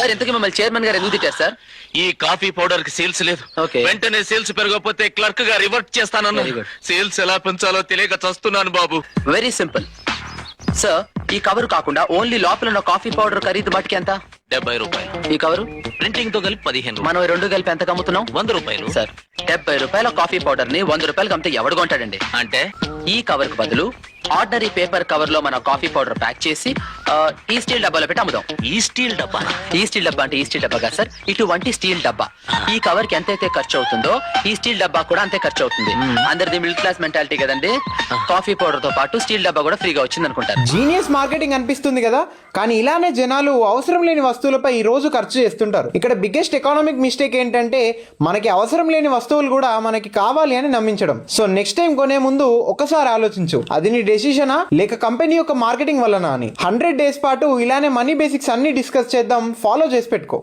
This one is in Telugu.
సార్ ఇంతకీ మిమ్మల్ని చైర్మన్ గారు ఎందుకు తిట్టారు సార్? ఈ కాఫీ పౌడర్ కి సేల్స్ లేదు. Okay. వెంటనే సేల్స్ పెరగకపోతే క్లర్క్ గా రివర్ట్ చేస్తానన్నా. Very good. సేల్స్ ఎలా పెంచాలో తెలియక చస్తున్నాను బాబు. Very simple sir. ఈ కవర్ కాకుండా ఓన్లీ లోపల ఉన్న కాఫీ పౌడర్ ఖరీదు మటుకి ఎంత? 70 రూపాయలు. ఈ కవరు ప్రింటింగ్ తో కలిపి 15 రూపాయలు. మనం ఈ రెండు కలిపి ఎంత అమ్ముతున్నాం? 100 రూపాయలు. సార్ 70 రూపాయల కాఫీ పౌడర్ ని 100 రూపాయలకి అమ్మితే ఎవడు కొంటాడండి? అంటే ఈ కవర్ కు బదులు ఆర్డినరీ పేపర్ కవర్ లో మన కాఫీ పౌడర్ ప్యాక్ చేసి ఈ స్టీల్ డబ్బాలో పెట్టి అమ్ముదాం. ఈ స్టీల్ డబ్బా? ఈ స్టీల్ డబ్బా అంటే ఈ స్టీల్ డబ్బా కాదు సార్, ఇటువంటి స్టీల్ డబ్బా. ఈ కవర్ కి ఎంతైతే ఖర్చు అవుతుందో ఈ స్టీల్ డబ్బా కూడా అంతే ఖర్చు అవుతుంది. అందరిది మిడిల్ క్లాస్ మెంటాలిటీ కదండి. కాఫీ పౌడర్ తో పాటు స్టీల్ డబ్బా కూడా ఫ్రీగా వచ్చింది అనుకుంటారు. జీనియస్ మార్కెటింగ్ అనిపిస్తుంది కదా, కానీ ఇలానే జనాలు అవసరం లేని వస్తువులపై ఈ రోజు ఖర్చు చేస్తుంటారు. ఇక్కడ బిగ్గెస్ట్ ఎకనామిక్ మిస్టేక్ ఏంటంటే మనకి అవసరం లేని వస్తువులు కూడా మనకి కావాలి అని నమ్మించడం. సో నెక్స్ట్ టైం కొనే ముందు ఒకసారి ఆలోచించు, అది నీ డెసిషనా లేక కంపెనీ యొక్క మార్కెటింగ్ వలన అని. 100 days పాటు ఇలానే మనీ బేసిక్స్ అన్ని డిస్కస్ చేద్దాం. ఫాలో చేసి పెట్టుకో.